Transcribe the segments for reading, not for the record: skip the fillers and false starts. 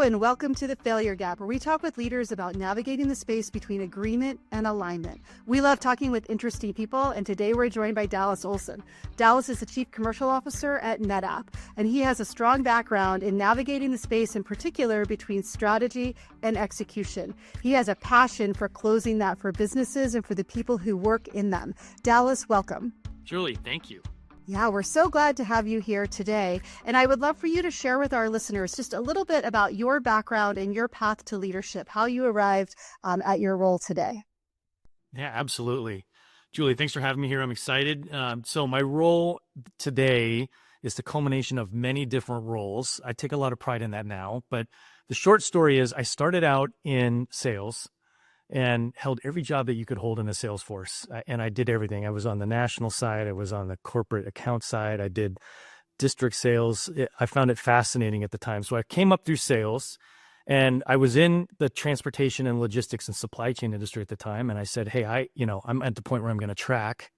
and welcome to The Failure Gap, where we talk with leaders about navigating the space between agreement and alignment. We love talking with interesting people, and today we're joined by Dallas Olson. Dallas is the Chief Commercial Officer at NetApp, and he has a strong background in navigating the space, in particular between strategy and execution. He has a passion for closing that for businesses and for the people who work in them. Dallas, welcome. Julie, thank you. Yeah, we're so glad to have you here today. And I would love for you to share with our listeners just a little bit about your background and your path to leadership, how you arrived at your role today. Yeah, absolutely. Julie, thanks for having me here. I'm excited. So my role today is the culmination of many different roles. I take a lot of pride in that now. But the short story is I started out in sales and held every job that you could hold in a sales force. And I did everything. I was on the national side. I was on the corporate account side. I did district sales. I found it fascinating at the time. So I came up through sales, and I was in the transportation and logistics and supply chain industry at the time. And I said, hey, I'm at the point where I'm going to track.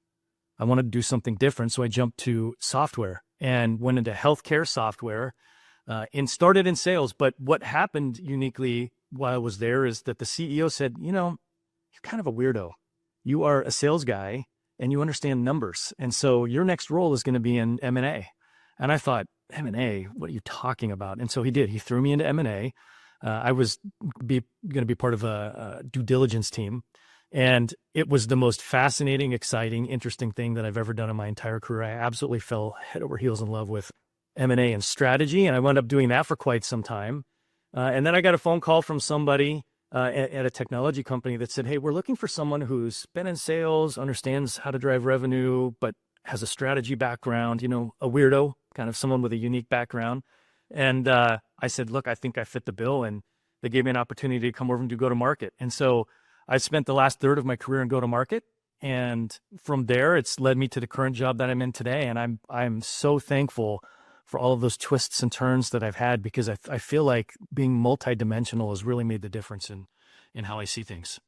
I want to do something different. So I jumped to software and went into healthcare software and started in sales. But what happened uniquely while I was there is that the CEO said, you're kind of a weirdo. You are a sales guy and you understand numbers. And so your next role is going to be in M&A. And I thought, M&A, what are you talking about? And so he did. He threw me into M&A. I was going to be part of a due diligence team. And it was the most fascinating, exciting, interesting thing that I've ever done in my entire career. I absolutely fell head over heels in love with M&A and strategy. And I wound up doing that for quite some time. And then I got a phone call from somebody at a technology company that said, hey, we're looking for someone who's been in sales, understands how to drive revenue, but has a strategy background, a weirdo, kind of someone with a unique background. And I said, look, I think I fit the bill. And they gave me an opportunity to come over and do go-to-market. And so I spent the last third of my career in go-to-market. And from there, it's led me to the current job that I'm in today. And I'm so thankful for all of those twists and turns that I've had, because I feel like being multidimensional has really made the difference in how I see things.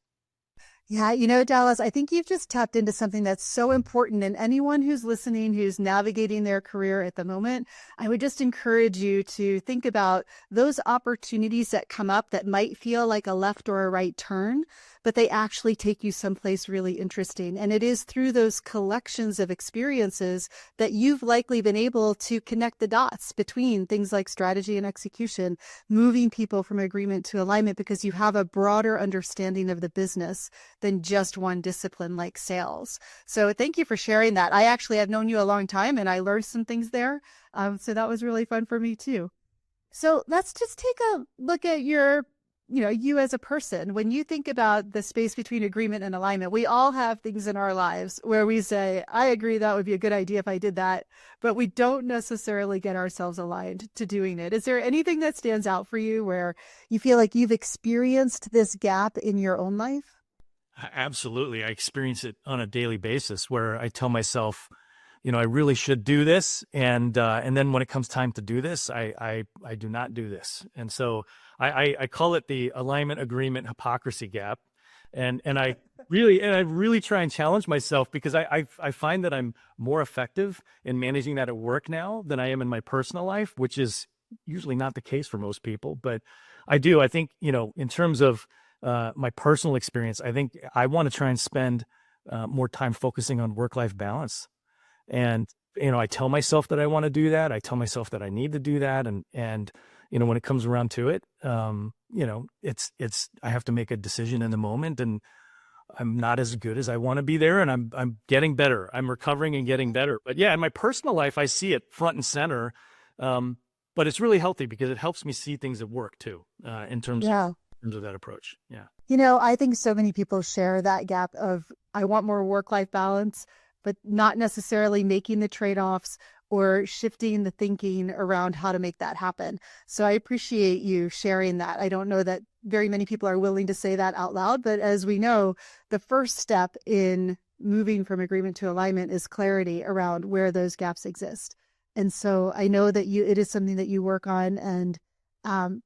Yeah, Dallas, I think you've just tapped into something that's so important. And anyone who's listening, who's navigating their career at the moment, I would just encourage you to think about those opportunities that come up that might feel like a left or a right turn, but they actually take you someplace really interesting. And it is through those collections of experiences that you've likely been able to connect the dots between things like strategy and execution, moving people from agreement to alignment, because you have a broader understanding of the business than just one discipline like sales. So thank you for sharing that. I actually have known you a long time and I learned some things there. So that was really fun for me too. So let's just take a look at you as a person. When you think about the space between agreement and alignment, we all have things in our lives where we say, I agree that would be a good idea if I did that, but we don't necessarily get ourselves aligned to doing it. Is there anything that stands out for you where you feel like you've experienced this gap in your own life? Absolutely. I experience it on a daily basis where I tell myself, I really should do this. And then when it comes time to do this, I do not do this. And so I call it the alignment agreement hypocrisy gap. And I really try and challenge myself, because I find that I'm more effective in managing that at work now than I am in my personal life, which is usually not the case for most people. But I think, in terms of my personal experience, I think I want to try and spend more time focusing on work-life balance. And, I tell myself that I want to do that. I tell myself that I need to do that. And when it comes around to it, it's I have to make a decision in the moment, and I'm not as good as I want to be there. And I'm getting better. I'm recovering and getting better. But yeah, in my personal life, I see it front and center. But it's really healthy because it helps me see things at work too, in terms of that approach. Yeah. I think so many people share that gap of, I want more work-life balance, but not necessarily making the trade-offs or shifting the thinking around how to make that happen. So I appreciate you sharing that. I don't know that very many people are willing to say that out loud, but as we know, the first step in moving from agreement to alignment is clarity around where those gaps exist. And so I know that it is something that you work on, and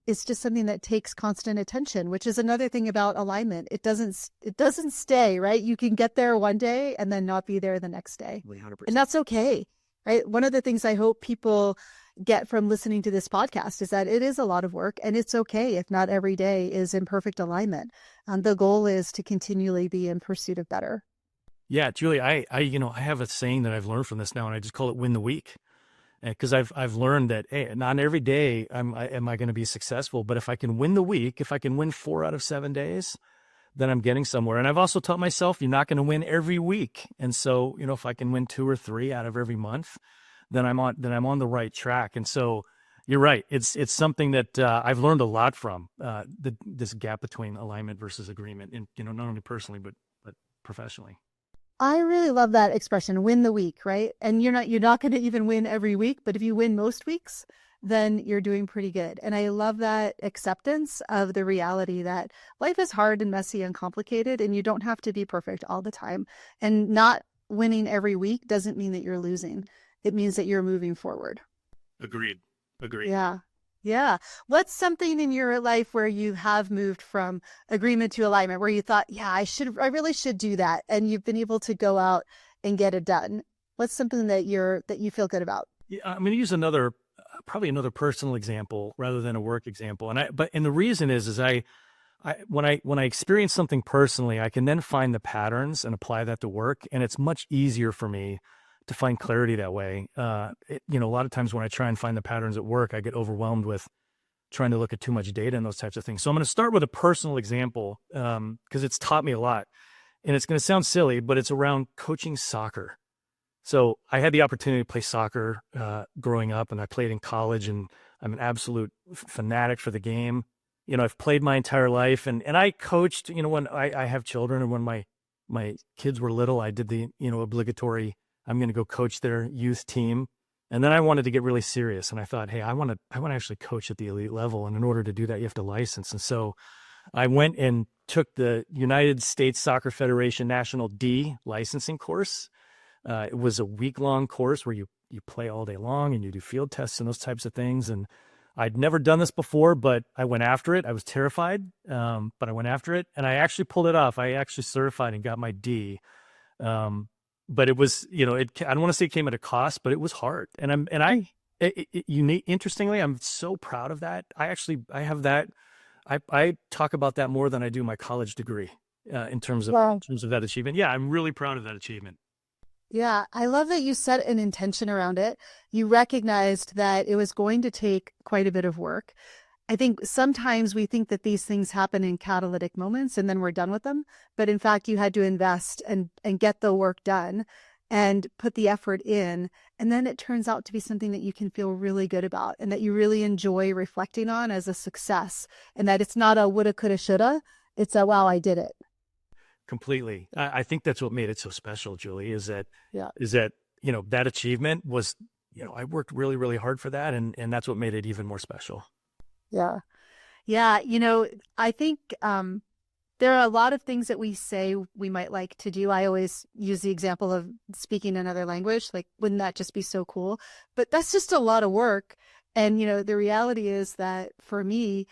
it's just something that takes constant attention, which is another thing about alignment. It doesn't stay, right? You can get there one day and then not be there the next day. 100%. And that's okay, right? One of the things I hope people get from listening to this podcast is that it is a lot of work, and it's okay if not every day is in perfect alignment. The goal is to continually be in pursuit of better. Yeah, Julie, I have a saying that I've learned from this now, and I just call it win the week. Because I've learned that, hey, not every day am I going to be successful, but if I can win the week, if I can win 4 out of 7 days, then I'm getting somewhere. And I've also taught myself you're not going to win every week. And so, if I can win 2 or 3 out of every month, then I'm on the right track. And so you're right. It's something that I've learned a lot from this gap between alignment versus agreement, and not only personally but professionally. I really love that expression, win the week, right? And you're not going to even win every week, but if you win most weeks, then you're doing pretty good. And I love that acceptance of the reality that life is hard and messy and complicated, and you don't have to be perfect all the time. And not winning every week doesn't mean that you're losing. It means that you're moving forward. Agreed. Yeah. Yeah. What's something in your life where you have moved from agreement to alignment, where you thought, yeah, I really should do that, and you've been able to go out and get it done? What's something that you feel good about? Yeah, I'm going to use probably another personal example rather than a work example. And the reason is when I experience something personally, I can then find the patterns and apply that to work. And it's much easier for me to find clarity that way. A lot of times when I try and find the patterns at work, I get overwhelmed with trying to look at too much data and those types of things. So I'm going to start with a personal example because it's taught me a lot. And it's going to sound silly, but it's around coaching soccer. So I had the opportunity to play soccer growing up, and I played in college, and I'm an absolute fanatic for the game. I've played my entire life, and I coached, when I have children, and when my kids were little, I did the, obligatory, I'm going to go coach their youth team. And then I wanted to get really serious. And I thought, hey, I want to actually coach at the elite level. And in order to do that, you have to license. And so I went and took the United States Soccer Federation National D licensing course. It was a week-long course where you play all day long and you do field tests and those types of things. And I'd never done this before, but I went after it. I was terrified, but I went after it, and I actually pulled it off. I actually certified and got my D. But it was, I don't want to say it came at a cost, but it was hard. Interestingly, I'm so proud of that. I have that. I talk about that more than I do my college degree in terms of that achievement. Yeah, I'm really proud of that achievement. Yeah, I love that you set an intention around it. You recognized that it was going to take quite a bit of work. I think sometimes we think that these things happen in catalytic moments and then we're done with them. But in fact, you had to invest and get the work done and put the effort in. And then it turns out to be something that you can feel really good about and that you really enjoy reflecting on as a success. And that it's not a woulda, coulda, shoulda. It's a, wow, I did it. Completely. I think that's what made it so special, Julie, is that that achievement was, I worked really, really hard for that. And that's what made it even more special. Yeah. Yeah. I think there are a lot of things that we say we might like to do. I always use the example of speaking another language. Like, wouldn't that just be so cool? But that's just a lot of work. And, the reality is that for me,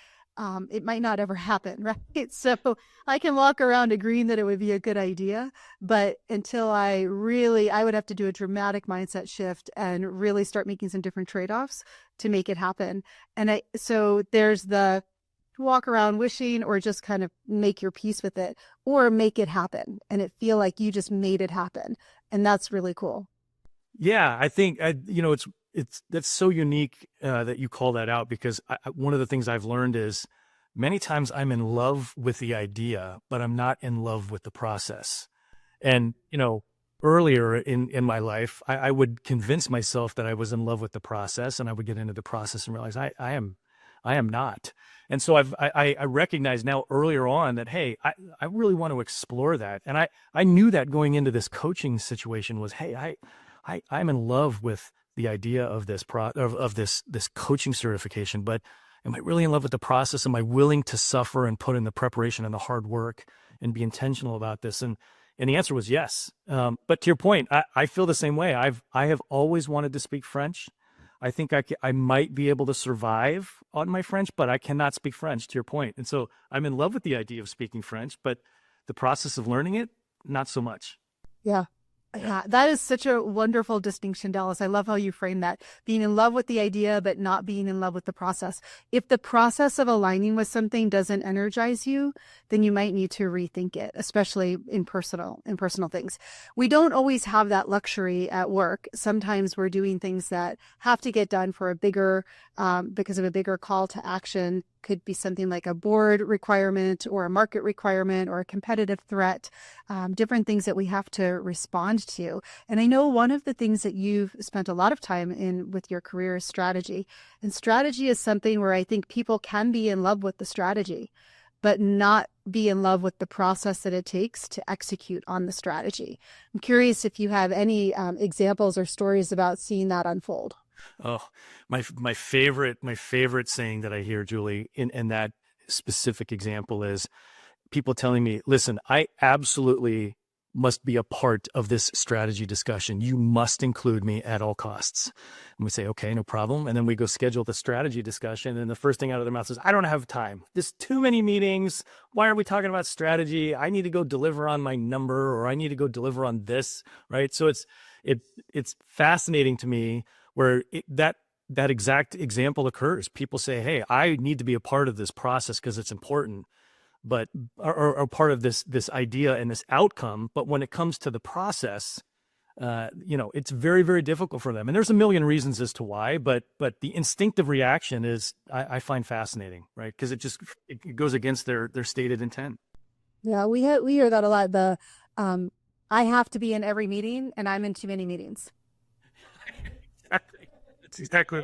it might not ever happen, right? So I can walk around agreeing that it would be a good idea, but until I would have to do a dramatic mindset shift and really start making some different trade-offs to make it happen. So there's the walk around wishing, or just kind of make your peace with it, or make it happen and it feel like you just made it happen. And that's really cool. Yeah, I think, that's so unique that you call that out, because one of the things I've learned is many times I'm in love with the idea, but I'm not in love with the process. And, earlier in my life, I would convince myself that I was in love with the process, and I would get into the process and realize I am not. And so I recognize now earlier on that, hey, I really want to explore that. And I knew that going into this coaching situation was, hey, I'm in love with the idea of this this coaching certification, but am I really in love with the process? Am I willing to suffer and put in the preparation and the hard work and be intentional about this? And the answer was yes. But to your point, I feel the same way. I have always wanted to speak French. I think I might be able to survive on my French, but I cannot speak French, to your point. And so I'm in love with the idea of speaking French, but the process of learning it, not so much. Yeah. Yeah. Yeah, that is such a wonderful distinction, Dallas. I love how you frame that. Being in love with the idea, but not being in love with the process. If the process of aligning with something doesn't energize you, then you might need to rethink it, especially in personal things. We don't always have that luxury at work. Sometimes we're doing things that have to get done for a bigger, because of a bigger call to action. Could be something like a board requirement or a market requirement or a competitive threat, different things that we have to respond to. And I know one of the things that you've spent a lot of time in with your career is strategy. And strategy is something where I think people can be in love with the strategy, but not be in love with the process that it takes to execute on the strategy. I'm curious if you have any examples or stories about seeing that unfold. Oh, my favorite saying that I hear, Julie, in that specific example is people telling me, listen, I absolutely must be a part of this strategy discussion. You must include me at all costs. And we say, okay, no problem. And then we go schedule the strategy discussion. And the first thing out of their mouth is, I don't have time. There's too many meetings. Why are we talking about strategy? I need to go deliver on my number, or I need to go deliver on this, right? So it's fascinating to me where that exact example occurs. People say, hey, I need to be a part of this process because it's important, but or part of this idea and this outcome. But when it comes to the process, it's very, very difficult for them. And there's a million reasons as to why, but the instinctive reaction is I find fascinating, right? Because it goes against their stated intent. Yeah, we hear that a lot. I have to be in every meeting and I'm in too many meetings. Exactly. That's exactly.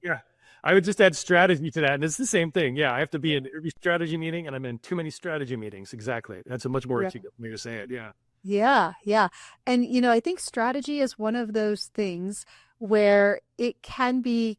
Yeah. I would just add strategy to that. And it's the same thing. Yeah. I have to be in every strategy meeting and I'm in too many strategy meetings. Exactly. That's a much more articulate way to say it. Yeah. Yeah, yeah. And, I think strategy is one of those things where it can be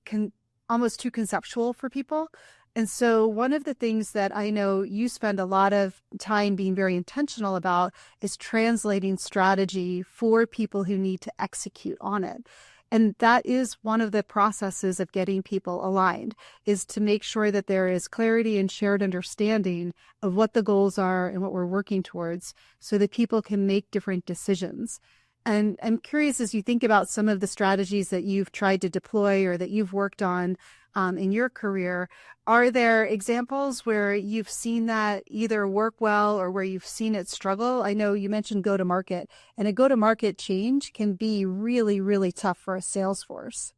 almost too conceptual for people. And so, one of the things that I know you spend a lot of time being very intentional about is translating strategy for people who need to execute on it. And that is one of the processes of getting people aligned, is to make sure that there is clarity and shared understanding of what the goals are and what we're working towards so that people can make different decisions. And I'm curious, as you think about some of the strategies that you've tried to deploy or that you've worked on in your career, are there examples where you've seen that either work well or where you've seen it struggle? I know you mentioned go-to-market, and a go-to-market change can be really, really tough for a sales force.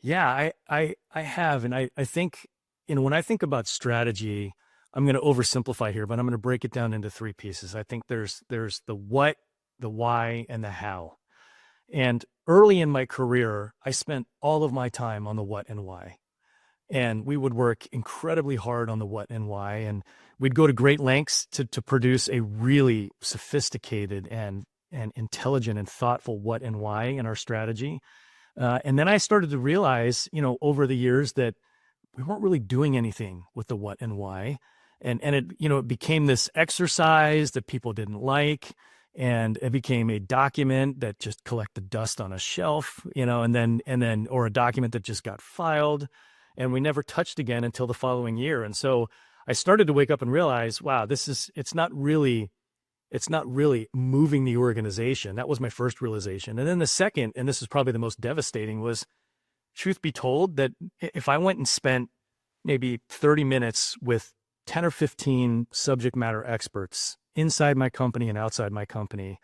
Yeah, I have. And I think, when I think about strategy, I'm going to oversimplify here, but I'm going to break it down into three pieces. I think there's the what, the why, and the how. And early in my career, I spent all of my time on the what and why. And we would work incredibly hard on the what and why. And we'd go to great lengths to produce a really sophisticated and intelligent and thoughtful what and why in our strategy. And then I started to realize, over the years that we weren't really doing anything with the what and why. And it became this exercise that people didn't like. And it became a document that just collected dust on a shelf, and then, or a document that just got filed. And we never touched again until the following year. And so I started to wake up and realize, wow, it's not really moving the organization. That was my first realization. And then the second, and this is probably the most devastating, was, truth be told, that if I went and spent maybe 30 minutes with 10 or 15 subject matter experts inside my company and outside my company,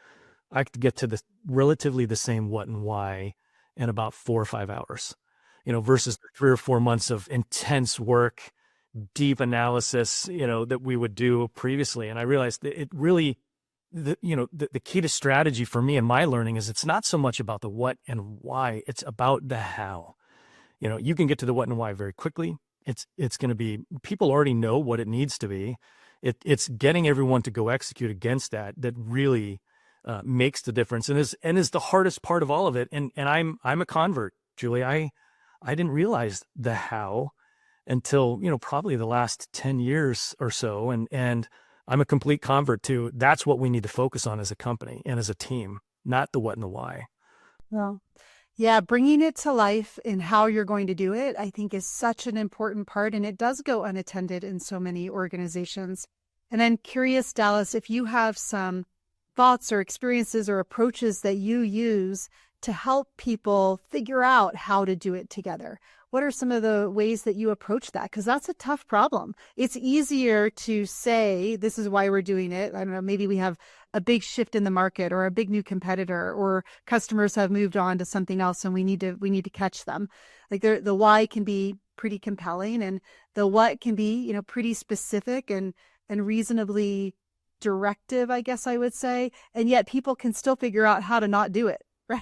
I could get to relatively the same what and why in about 4 or 5 hours. Versus 3 or 4 months of intense work, deep analysis, that we would do previously. And I realized that it really, the key to strategy for me and my learning is it's not so much about the what and why, it's about the how. You can get to the what and why very quickly. It's going to be, people already know what it needs to be. It's getting everyone to go execute against that really makes the difference and is the hardest part of all of it. And I'm a convert, Julie. I didn't realize the how until, probably the last 10 years or so. And I'm a complete convert to that's what we need to focus on as a company and as a team, not the what and the why. Well, yeah, bringing it to life in how you're going to do it, I think is such an important part. And it does go unattended in so many organizations. And I'm curious, Dallas, if you have some thoughts or experiences or approaches that you use to help people figure out how to do it together? What are some of the ways that you approach that? Because that's a tough problem. It's easier to say, this is why we're doing it. I don't know, maybe we have a big shift in the market or a big new competitor, or customers have moved on to something else and we need to catch them. Like the why can be pretty compelling, and the what can be, pretty specific and reasonably directive, I guess I would say. And yet people can still figure out how to not do it, right?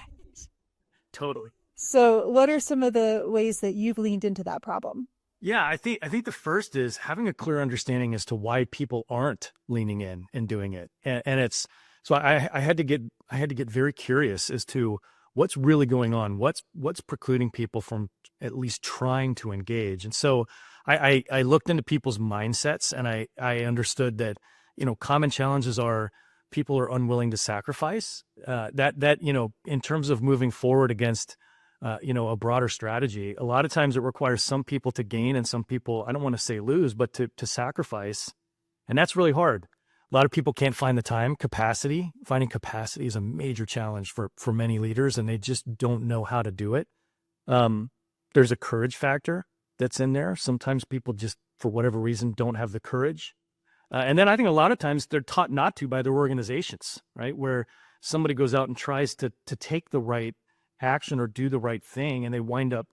Totally. So what are some of the ways that you've leaned into that problem? Yeah, I think the first is having a clear understanding as to why people aren't leaning in and doing it. And it's so I had to get very curious as to what's really going on, what's precluding people from at least trying to engage. And so I looked into people's mindsets, and I understood that, common challenges are people are unwilling to sacrifice, that in terms of moving forward against a broader strategy. A lot of times it requires some people to gain and some people, I don't want to say lose, but to sacrifice. And that's really hard. A lot of people can't find the time. Finding capacity is a major challenge for many leaders, and they just don't know how to do it. There's a courage factor that's in there. Sometimes people just, for whatever reason, don't have the courage. And then I think a lot of times they're taught not to by their organizations, right? Where somebody goes out and tries to take the right action or do the right thing, and they wind up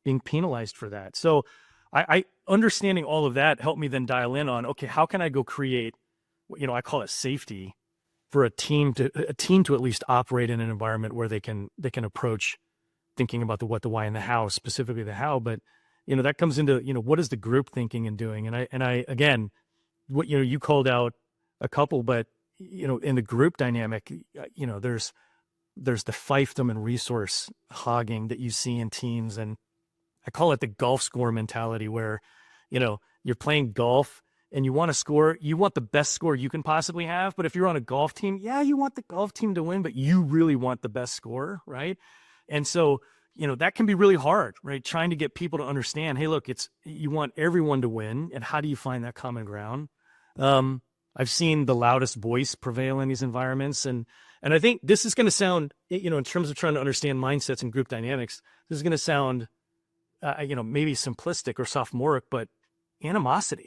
being penalized for that. So I understanding all of that helped me then dial in on, okay, how can I go create, I call it safety for a team to at least operate in an environment where they can approach thinking about the what, the why, and the how, specifically the how. But that comes into what is the group thinking and doing. And I again, what you called out a couple, but in the group dynamic, there's the fiefdom and resource hogging that you see in teams. And I call it the golf score mentality, where, you're playing golf and you want to score, you want the best score you can possibly have. But if you're on a golf team, yeah, you want the golf team to win, but you really want the best score, right? And so, that can be really hard, right? Trying to get people to understand, hey, look, you want everyone to win. And how do you find that common ground? I've seen the loudest voice prevail in these environments. And I think this is going to sound, in terms of trying to understand mindsets and group dynamics, this is going to sound, maybe simplistic or sophomoric, but animosity.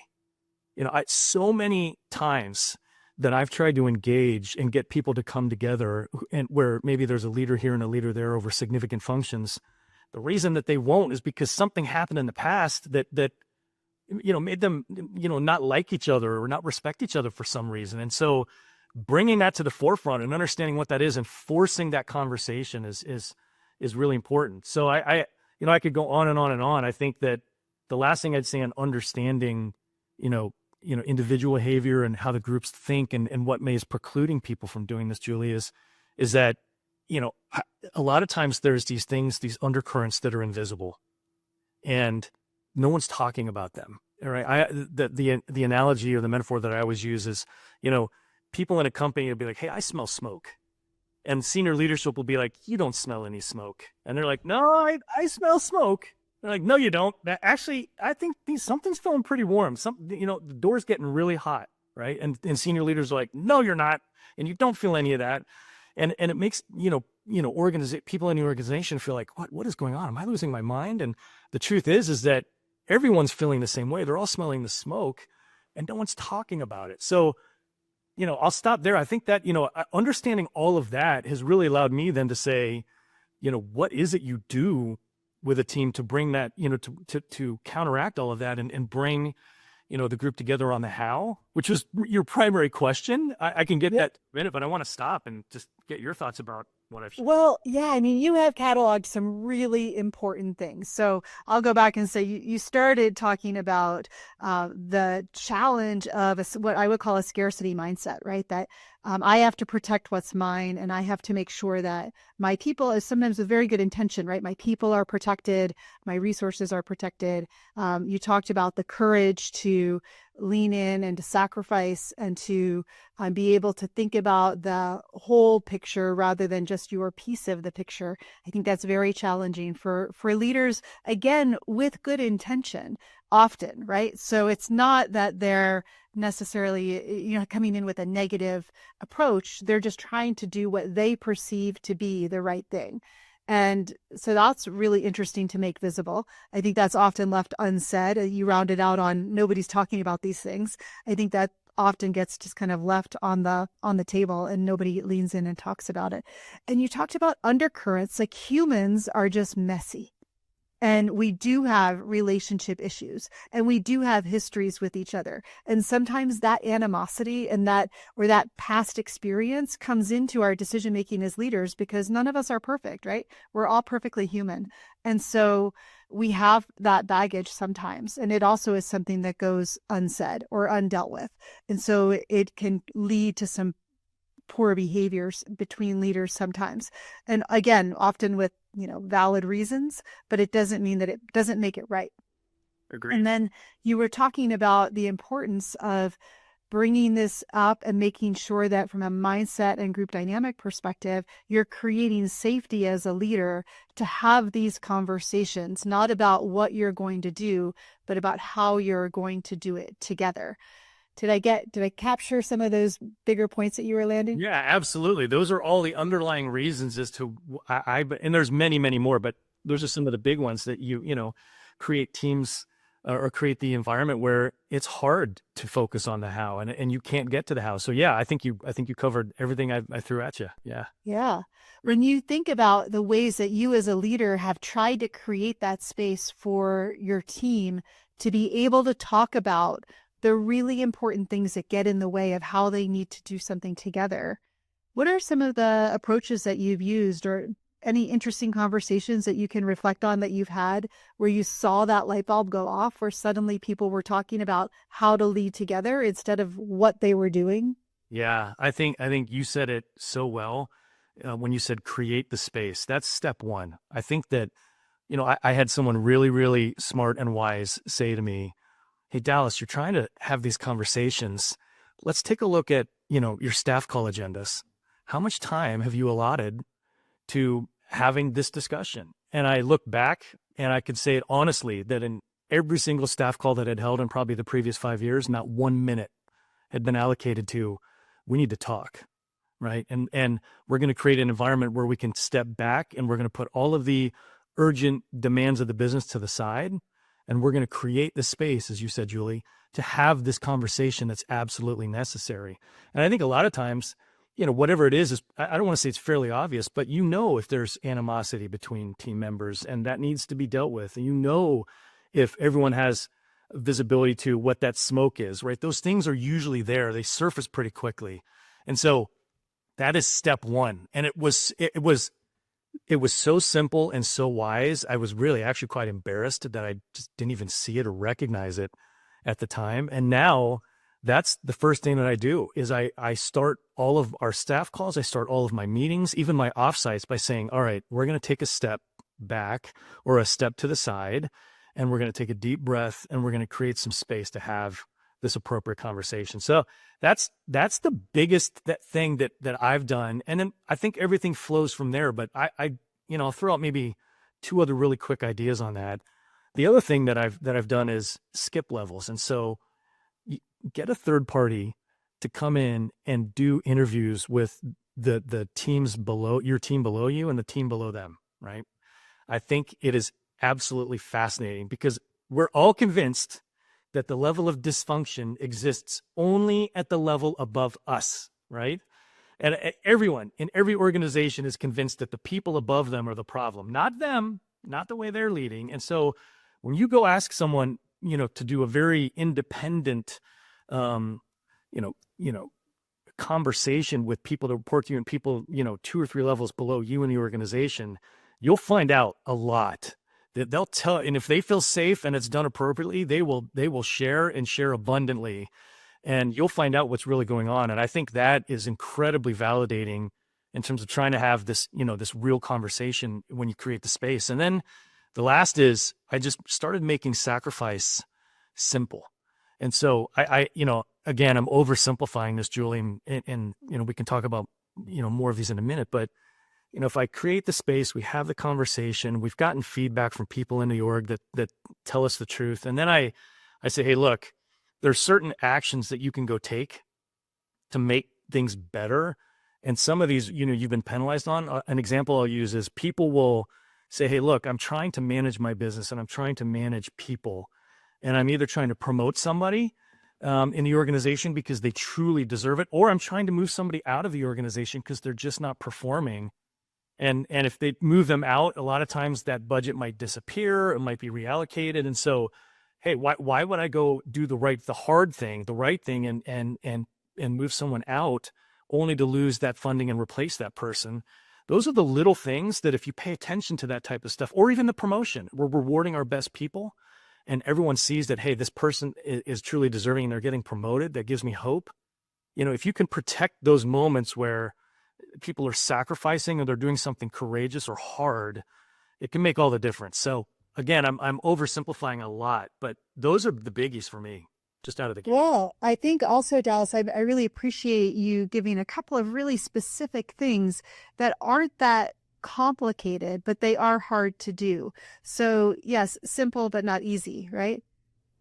So many times that I've tried to engage and get people to come together, and where maybe there's a leader here and a leader there over significant functions, the reason that they won't is because something happened in the past that made them, not like each other or not respect each other for some reason. And so bringing that to the forefront and understanding what that is and forcing that conversation is really important. So I could go on and on and on. I think that the last thing I'd say on understanding, individual behavior and how the groups think and what is precluding people from doing this, Julie, is that, a lot of times there's these things, these undercurrents that are invisible, and no one's talking about them. All right. The analogy or the metaphor that I always use is, people in a company will be like, hey, I smell smoke. And senior leadership will be like, you don't smell any smoke. And they're like, no, I smell smoke. They're like, no, you don't. Actually, I think something's feeling pretty warm. The door's getting really hot, right? And senior leaders are like, no, you're not. And you don't feel any of that. And it makes, people in the organization feel like, what is going on? Am I losing my mind? And the truth is that everyone's feeling the same way. They're all smelling the smoke and no one's talking about it. So, I'll stop there. I think that, understanding all of that has really allowed me then to say, what is it you do with a team to bring that, to counteract all of that and bring, the group together on the how, which was your primary question. I can get that in a minute, but I want to stop and just get your thoughts about what I've. Well, yeah, I mean, you have cataloged some really important things. So I'll go back and say you started talking about the challenge of what I would call a scarcity mindset, right? That I have to protect what's mine, and I have to make sure that my people, is sometimes with very good intention, right? My people are protected, my resources are protected. You talked about the courage to lean in and to sacrifice and to be able to think about the whole picture rather than just your piece of the picture. I think that's very challenging for leaders, again, with good intention often, right? So it's not that they're necessarily, coming in with a negative approach. They're just trying to do what they perceive to be the right thing. And so that's really interesting to make visible. I think that's often left unsaid. You rounded out on nobody's talking about these things. I think that often gets just kind of left on the table and nobody leans in and talks about it. And you talked about undercurrents, like humans are just messy. And we do have relationship issues and we do have histories with each other. And sometimes that animosity and that past experience comes into our decision making as leaders because none of us are perfect, right? We're all perfectly human. And so we have that baggage sometimes. And it also is something that goes unsaid or undealt with. And so it can lead to some poor behaviors between leaders sometimes. And again, often with, valid reasons, but it doesn't mean that it doesn't make it right. Agreed. And then you were talking about the importance of bringing this up and making sure that from a mindset and group dynamic perspective, you're creating safety as a leader to have these conversations, not about what you're going to do, but about how you're going to do it together. Did I capture some of those bigger points that you were landing? Yeah, absolutely. Those are all the underlying reasons as to and there's many, many more, but those are some of the big ones that create teams or create the environment where it's hard to focus on the how and you can't get to the how. So yeah, I think you covered everything I threw at you. Yeah. Yeah. When you think about the ways that you as a leader have tried to create that space for your team to be able to talk about the really important things that get in the way of how they need to do something together. What are some of the approaches that you've used or any interesting conversations that you can reflect on that you've had where you saw that light bulb go off, where suddenly people were talking about how to lead together instead of what they were doing? Yeah, I think you said it so well when you said create the space. That's step one. I think that, I had someone really, really smart and wise say to me, "Hey, Dallas, you're trying to have these conversations. Let's take a look at, your staff call agendas. How much time have you allotted to having this discussion?" And I look back and I could say it honestly that in every single staff call that I'd held in probably the previous 5 years, not 1 minute had been allocated to, we need to talk, right? And we're going to create an environment where we can step back and we're going to put all of the urgent demands of the business to the side. And we're going to create the space, as you said, Julie, to have this conversation that's absolutely necessary. And I think a lot of times, whatever it is I don't want to say it's fairly obvious, but if there's animosity between team members and that needs to be dealt with. And if everyone has visibility to what that smoke is, right? Those things are usually there. They surface pretty quickly. And so that is step one. And it was so simple and so wise. I was really actually quite embarrassed that I just didn't even see it or recognize it at the time. And now that's the first thing that I do is I start all of our staff calls. I start all of my meetings, even my offsites by saying, all right, we're going to take a step back or a step to the side, and we're going to take a deep breath and we're going to create some space to have this appropriate conversation. So that's the biggest thing that I've done. And then I think everything flows from there, but I'll throw out maybe two other really quick ideas on that. The other thing that I've done is skip levels. And so you get a third party to come in and do interviews with the teams below your team below you and the team below them, right? I think it is absolutely fascinating because we're all convinced that the level of dysfunction exists only at the level above us, right? And everyone in every organization is convinced that the people above them are the problem, not them, not the way they're leading. And so when you go ask someone, to do a very independent, conversation with people to report to you and people, 2 or 3 levels below you in the organization, you'll find out a lot. They'll tell, and if they feel safe and it's done appropriately, they will share and share abundantly, and you'll find out what's really going on. And I think that is incredibly validating in terms of trying to have this, this real conversation when you create the space. And then the last is I just started making sacrifice simple. And so again, I'm oversimplifying this, Julie, and we can talk about, more of these in a minute, but if I create the space, we have the conversation, we've gotten feedback from people in the org that tell us the truth. And then I say, hey, look, there's certain actions that you can go take to make things better. And some of these, you've been penalized on. An example I'll use is people will say, hey, look, I'm trying to manage my business and I'm trying to manage people. And I'm either trying to promote somebody in the organization because they truly deserve it, or I'm trying to move somebody out of the organization because they're just not performing. And if they move them out, a lot of times that budget might disappear, it might be reallocated. And so, hey, why would I go do the right thing and move someone out only to lose that funding and replace that person? Those are the little things that if you pay attention to that type of stuff, or even the promotion, we're rewarding our best people and everyone sees that, hey, this person is truly deserving and they're getting promoted. That gives me hope. If you can protect those moments where people are sacrificing or they're doing something courageous or hard, it can make all the difference. So again, I'm oversimplifying a lot, but those are the biggies for me, just out of the gate. Well, I think also, Dallas, I really appreciate you giving a couple of really specific things that aren't that complicated, but they are hard to do. So yes, simple, but not easy, right?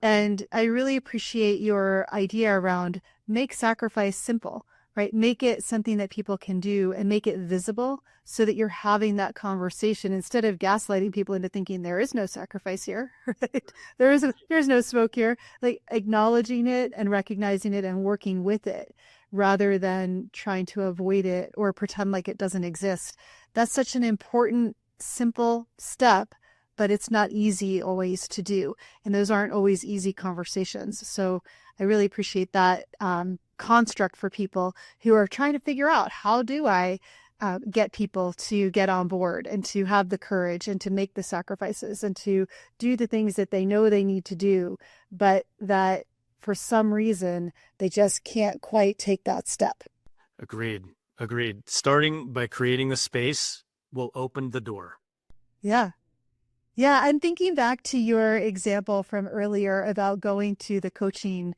And I really appreciate your idea around make sacrifice simple, right? Make it something that people can do and make it visible so that you're having that conversation instead of gaslighting people into thinking there is no sacrifice here, right? There's no smoke here. Like acknowledging it and recognizing it and working with it rather than trying to avoid it or pretend like it doesn't exist. That's such an important, simple step, but it's not easy always to do. And those aren't always easy conversations. So I really appreciate that construct for people who are trying to figure out, how do I get people to get on board and to have the courage and to make the sacrifices and to do the things that they know they need to do, but that for some reason they just can't quite take that step. Agreed. Starting by creating the space will open the door. Yeah. Yeah. I'm thinking back to your example from earlier about going through the coaching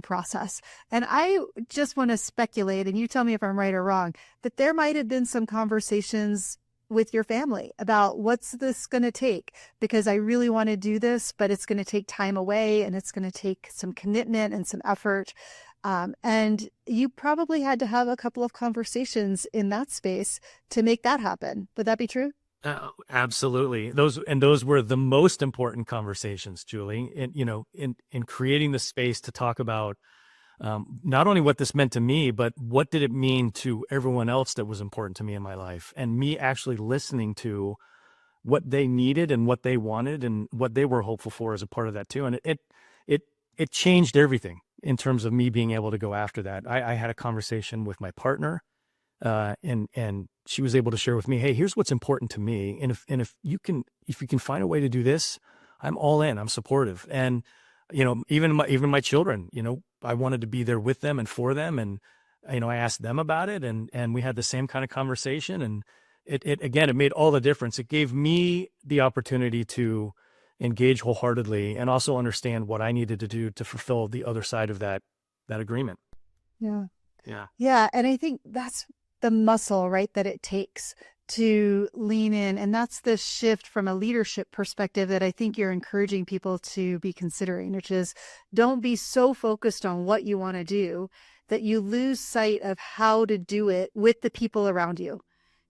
process. And I just want to speculate, and you tell me if I'm right or wrong, that there might have been some conversations with your family about what's this going to take, because I really want to do this, but it's going to take time away and it's going to take some commitment and some effort. And you probably had to have a couple of conversations in that space to make that happen. Would that be true? Absolutely. Those were the most important conversations, Julie, in creating the space to talk about not only what this meant to me, but what did it mean to everyone else that was important to me in my life, and me actually listening to what they needed and what they wanted and what they were hopeful for as a part of that too. And it changed everything in terms of me being able to go after that. I had a conversation with my partner, and she was able to share with me, hey, here's what's important to me. And if you can find a way to do this, I'm all in, I'm supportive. And, even my children, I wanted to be there with them and for them. And, I asked them about it, and we had the same kind of conversation, and it made all the difference. It gave me the opportunity to engage wholeheartedly and also understand what I needed to do to fulfill the other side of that agreement. Yeah. Yeah. Yeah. And I think that's the muscle, right, that it takes to lean in. And that's the shift from a leadership perspective that I think you're encouraging people to be considering, which is don't be so focused on what you want to do that you lose sight of how to do it with the people around you.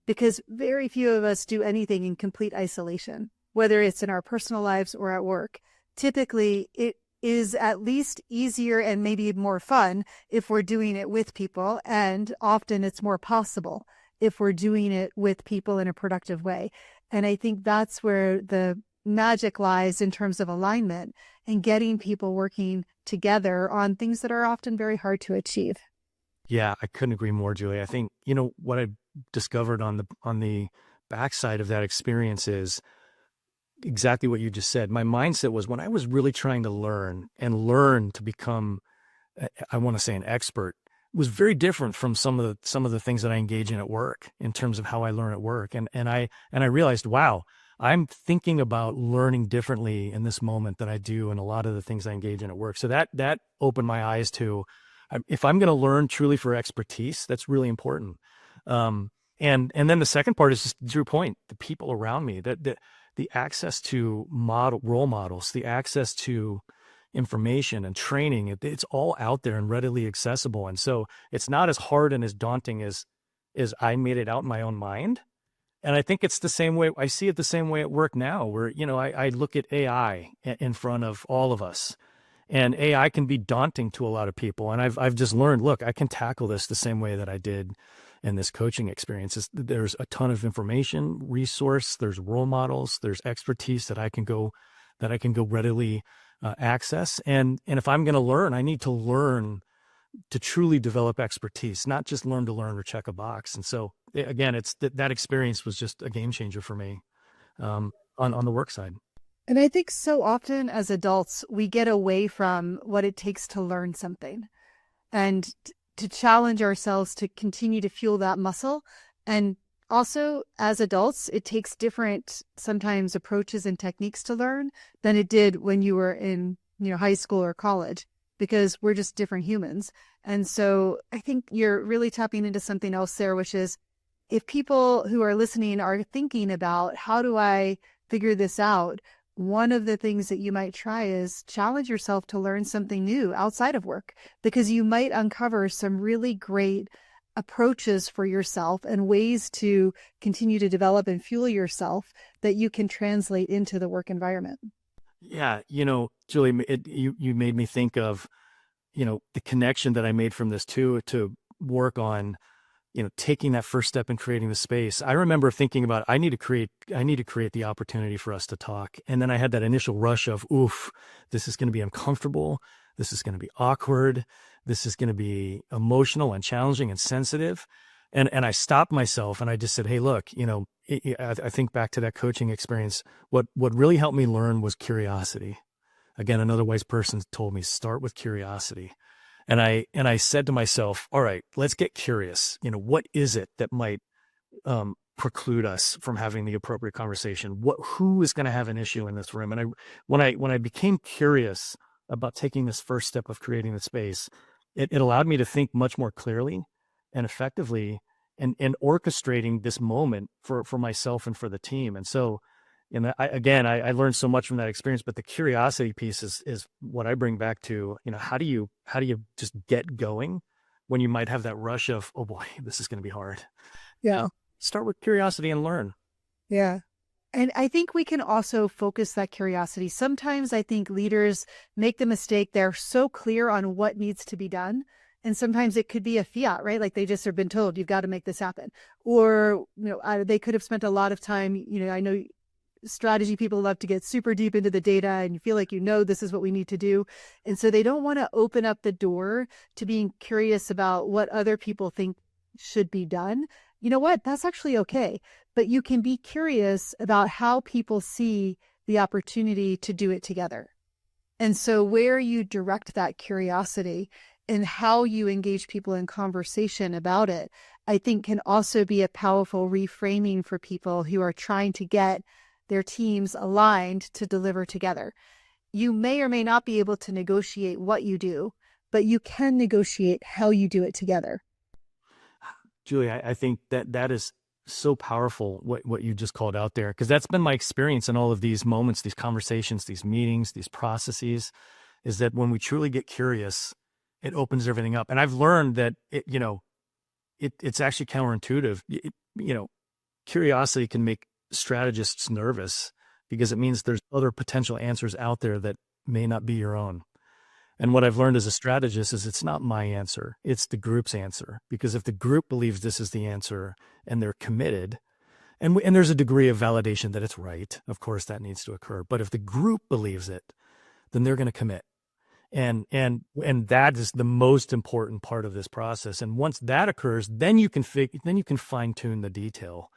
Because very few of us do anything in complete isolation, whether it's in our personal lives or at work. Typically, it is at least easier and maybe more fun if we're doing it with people. And often it's more possible if we're doing it with people in a productive way. And I think that's where the magic lies in terms of alignment and getting people working together on things that are often very hard to achieve. Yeah, I couldn't agree more, Julie. I think, what I discovered on the backside of that experience is exactly what you just said. My mindset was, when I was really trying to learn to become, I want to say, an expert, was very different from some of the things that I engage in at work in terms of how I learn at work. And I realized, wow, I'm thinking about learning differently in this moment than I do in a lot of the things I engage in at work. So that opened my eyes to, if I'm going to learn truly for expertise, that's really important. And then the second part is just to your point, the people around me, that the access to role models, the access to, information and training. It's all out there and readily accessible. And so it's not as hard and as daunting as I made it out in my own mind. And I think it's the same way. I see it the same way at work now, where, I look at AI in front of all of us, and AI can be daunting to a lot of people. And I've just learned, look, I can tackle this the same way that I did in this coaching experience. There's a ton of information, resource, there's role models, there's expertise that I can go readily access. And if I'm going to learn, I need to learn to truly develop expertise, not just learn to learn or check a box. And so again, it's that experience was just a game changer for me on the work side. And I think so often as adults, we get away from what it takes to learn something and to challenge ourselves to continue to fuel that muscle. And also as adults, it takes different sometimes approaches and techniques to learn than it did when you were in high school or college, because we're just different humans. And so I think you're really tapping into something else there, which is if people who are listening are thinking about how do I figure this out, one of the things that you might try is challenge yourself to learn something new outside of work, because you might uncover some really great approaches for yourself and ways to continue to develop and fuel yourself that you can translate into the work environment. Yeah. Julie, you made me think of, the connection that I made from this to work on, taking that first step in creating the space. I remember thinking about, I need to create the opportunity for us to talk. And then I had that initial rush of, oof, this is going to be uncomfortable. This is going to be awkward. This is going to be emotional and challenging and sensitive. And I stopped myself and I just said, hey, look, I think back to that coaching experience. What really helped me learn was curiosity. Again, another wise person told me, start with curiosity. And I said to myself, all right, let's get curious. What is it that might preclude us from having the appropriate conversation? Who is going to have an issue in this room? And when I became curious about taking this first step of creating the space, it allowed me to think much more clearly and effectively and orchestrating this moment for myself and for the team. And so, I learned so much from that experience, but the curiosity piece is what I bring back to, how do you just get going when you might have that rush of, oh boy, this is going to be hard. Yeah. Start with curiosity and learn. Yeah. And I think we can also focus that curiosity. Sometimes I think leaders make the mistake. They're so clear on what needs to be done. And sometimes it could be a fiat, right? Like they just have been told, you've got to make this happen. Or, they could have spent a lot of time, I know strategy people love to get super deep into the data and you feel like, this is what we need to do. And so they don't want to open up the door to being curious about what other people think should be done. You know what? That's actually okay. But you can be curious about how people see the opportunity to do it together. And so where you direct that curiosity and how you engage people in conversation about it, I think can also be a powerful reframing for people who are trying to get their teams aligned to deliver together. You may or may not be able to negotiate what you do, but you can negotiate how you do it together. Julie, I think that is so powerful what you just called out there, because that's been my experience in all of these moments, these conversations, these meetings, these processes, is that when we truly get curious, it opens everything up. And I've learned that it's actually counterintuitive. Curiosity can make strategists nervous because it means there's other potential answers out there that may not be your own. And what I've learned as a strategist is it's not my answer, it's the group's answer. Because if the group believes this is the answer and they're committed, and there's a degree of validation that it's right, of course that needs to occur. But if the group believes it, then they're going to commit. And that is the most important part of this process. And once that occurs, then you can fine tune the detail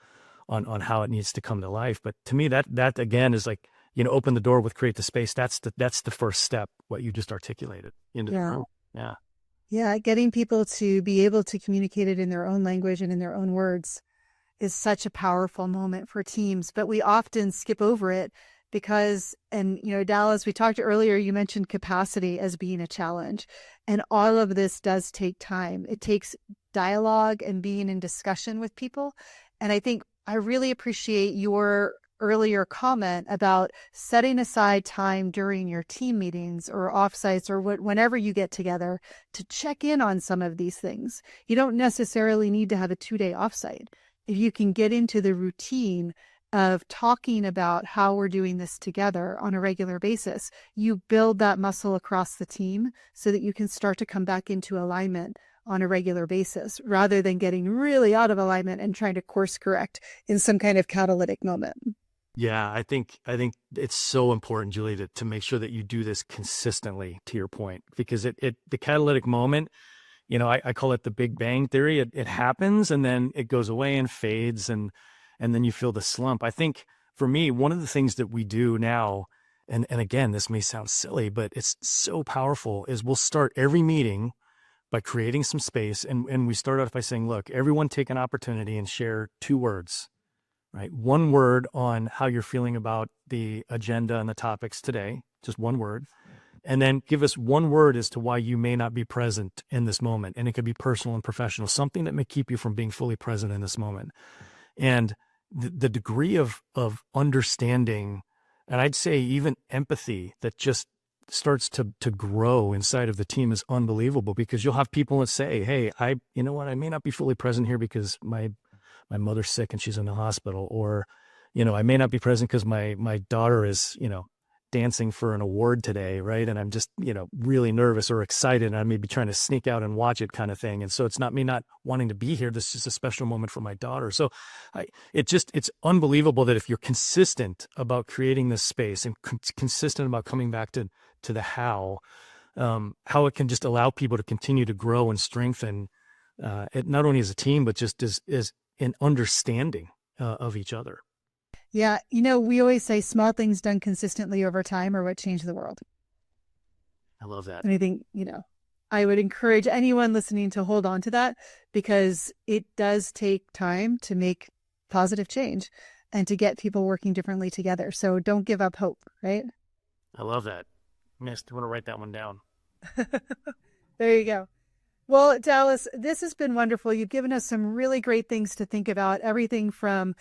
on how it needs to come to life. But to me, that again is like, open the door with create the space. That's the first step, what you just articulated into the room. Yeah. Yeah. Getting people to be able to communicate it in their own language and in their own words is such a powerful moment for teams, but we often skip over it because, Dallas, we talked earlier, you mentioned capacity as being a challenge, and all of this does take time. It takes dialogue and being in discussion with people. And I think I really appreciate your earlier comment about setting aside time during your team meetings or offsites or whenever you get together to check in on some of these things. You don't necessarily need to have a 2-day offsite. If you can get into the routine of talking about how we're doing this together on a regular basis, you build that muscle across the team so that you can start to come back into alignment on a regular basis rather than getting really out of alignment and trying to course correct in some kind of catalytic moment. Yeah, I think it's so important, Julie, to make sure that you do this consistently, to your point, because the catalytic moment, I call it the Big Bang Theory. It happens and then it goes away and fades and then you feel the slump. I think for me, one of the things that we do now, and again, this may sound silly, but it's so powerful, is we'll start every meeting by creating some space. And we start out by saying, look, everyone take an opportunity and share 2 words, right? 1 word on how you're feeling about the agenda and the topics today, just 1 word. And then give us 1 word as to why you may not be present in this moment. And it could be personal and professional, something that may keep you from being fully present in this moment. And the degree of understanding, and I'd say even empathy, that just starts to grow inside of the team is unbelievable, because you'll have people that say, hey, I may not be fully present here because my mother's sick and she's in the hospital, or, I may not be present because my daughter is, dancing for an award today, right? And I'm just, really nervous or excited, and I may be trying to sneak out and watch it, kind of thing. And so it's not me not wanting to be here. This is just a special moment for my daughter. So it's unbelievable that if you're consistent about creating this space and consistent about coming back to the how it can just allow people to continue to grow and strengthen it, not only as a team, but just as an understanding of each other. Yeah. We always say small things done consistently over time are what change the world. I love that. And I think, I would encourage anyone listening to hold on to that, because it does take time to make positive change and to get people working differently together. So don't give up hope, right? I love that. I want to write that one down. There you go. Well, Dallas, this has been wonderful. You've given us some really great things to think about, everything from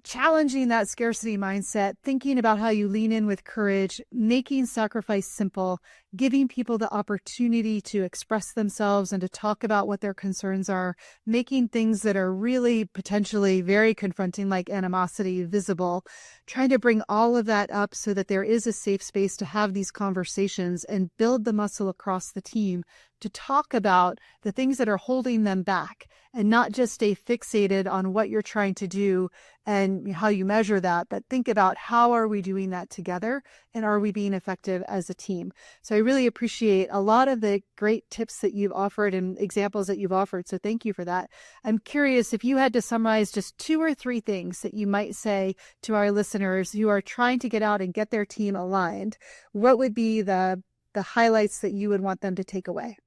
challenging that scarcity mindset, thinking about how you lean in with courage, making sacrifice simple, giving people the opportunity to express themselves and to talk about what their concerns are, making things that are really potentially very confronting, like animosity, visible, trying to bring all of that up so that there is a safe space to have these conversations and build the muscle across the team to talk about the things that are holding them back and not just stay fixated on what you're trying to do and how you measure that, but think about how are we doing that together and are we being effective as a team? So I really appreciate a lot of the great tips that you've offered and examples that you've offered. So thank you for that. I'm curious if you had to summarize just 2 or 3 things that you might say to our listeners who are trying to get out and get their team aligned, what would be the highlights that you would want them to take away?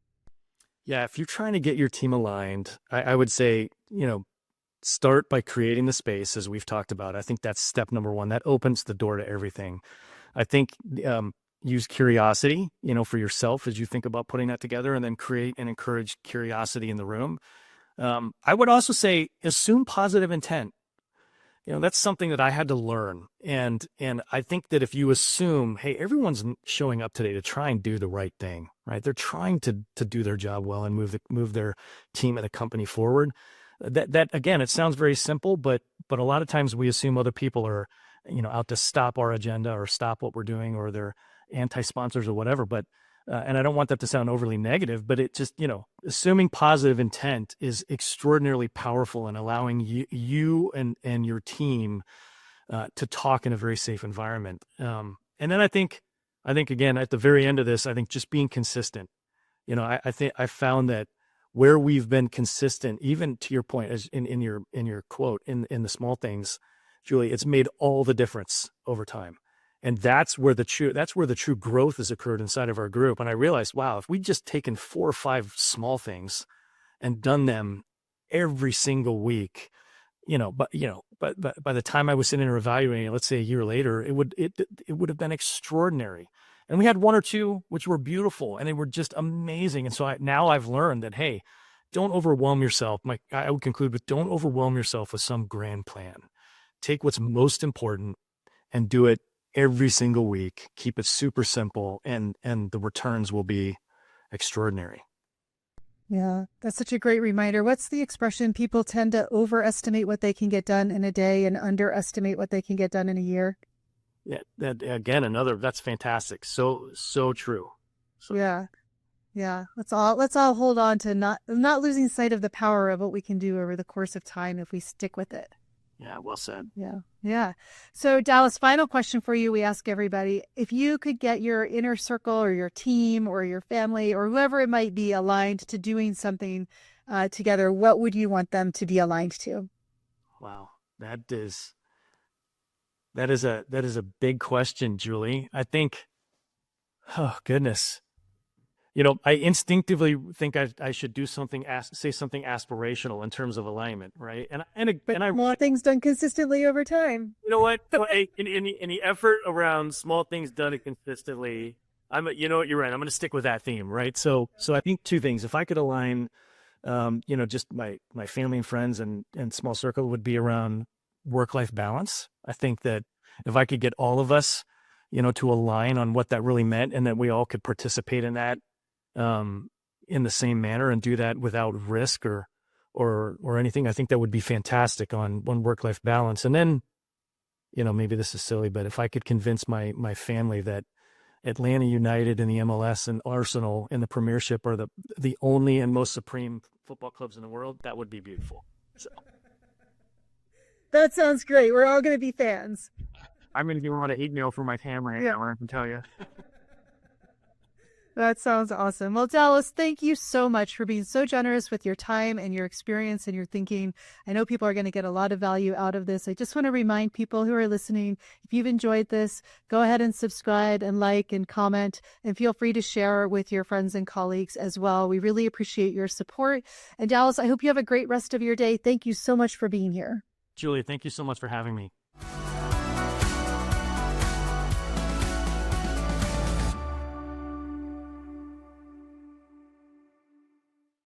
Yeah, if you're trying to get your team aligned, I would say, start by creating the space, as we've talked about. I think that's step number 1. That opens the door to everything. I think use curiosity, for yourself as you think about putting that together, and then create and encourage curiosity in the room. I would also say assume positive intent. That's something that I had to learn. And I think that if you assume, hey, everyone's showing up today to try and do the right thing, right? They're trying to do their job well and move their team and the company forward. That again, it sounds very simple, but a lot of times we assume other people are, out to stop our agenda or stop what we're doing, or they're anti-sponsors or whatever. But and I don't want that to sound overly negative, but it just, assuming positive intent is extraordinarily powerful in allowing you and your team to talk in a very safe environment. And then I think again, at the very end of this, I think just being consistent. I think I found that where we've been consistent, even to your point, as in your quote, in the small things, Julie, it's made all the difference over time. And that's where the true growth has occurred inside of our group. And I realized, wow, if we'd just taken 4 or 5 small things and done them every single week, but by the time I was sitting and evaluating, let's say a year later, it would have been extraordinary. And we had 1 or 2 which were beautiful and they were just amazing. And so now I've learned that, hey, don't overwhelm yourself. I would conclude with, don't overwhelm yourself with some grand plan. take what's most important and do it every single week. Keep it super simple, and the returns will be extraordinary. Yeah, that's such a great reminder. What's the expression? People tend to overestimate what they can get done in a day and underestimate what they can get done in a year. Yeah, that again, that's fantastic. So true. So, Yeah. Yeah. Let's all hold on to not losing sight of the power of what we can do over the course of time if we stick with it. yeah, well said. Yeah. Yeah. So Dallas, final question for you. We ask everybody, if you could get your inner circle or your team or your family or whoever it might be aligned to doing something together, what would you want them to be aligned to? Wow. That is a big question, Julie. I think, oh goodness. I instinctively think I should do something, say something aspirational in terms of alignment, right? But more things done consistently over time. You know what? In the effort around small things done consistently, you know what? You're right. I'm going to stick with that theme, right? So I think two things. If I could align, just my family and friends and small circle would be around work-life balance. I think that if I could get all of us, to align on what that really meant, and that we all could participate in that, in the same manner, and do that without risk or anything, I think that would be fantastic on work-life balance. And then, maybe this is silly, but if I could convince my family that Atlanta United and the MLS and Arsenal and the Premiership are the only and most supreme football clubs in the world, that would be beautiful. So. That sounds great. We're all going to be fans. I'm going to give a lot of hate mail for my family. Yeah, I can tell you. That sounds awesome. Well, Dallas, thank you so much for being so generous with your time and your experience and your thinking. I know people are going to get a lot of value out of this. I just want to remind people who are listening, if you've enjoyed this, go ahead and subscribe and like and comment, and feel free to share with your friends and colleagues as well. We really appreciate your support. And Dallas, I hope you have a great rest of your day. Thank you so much for being here. Julia, thank you so much for having me.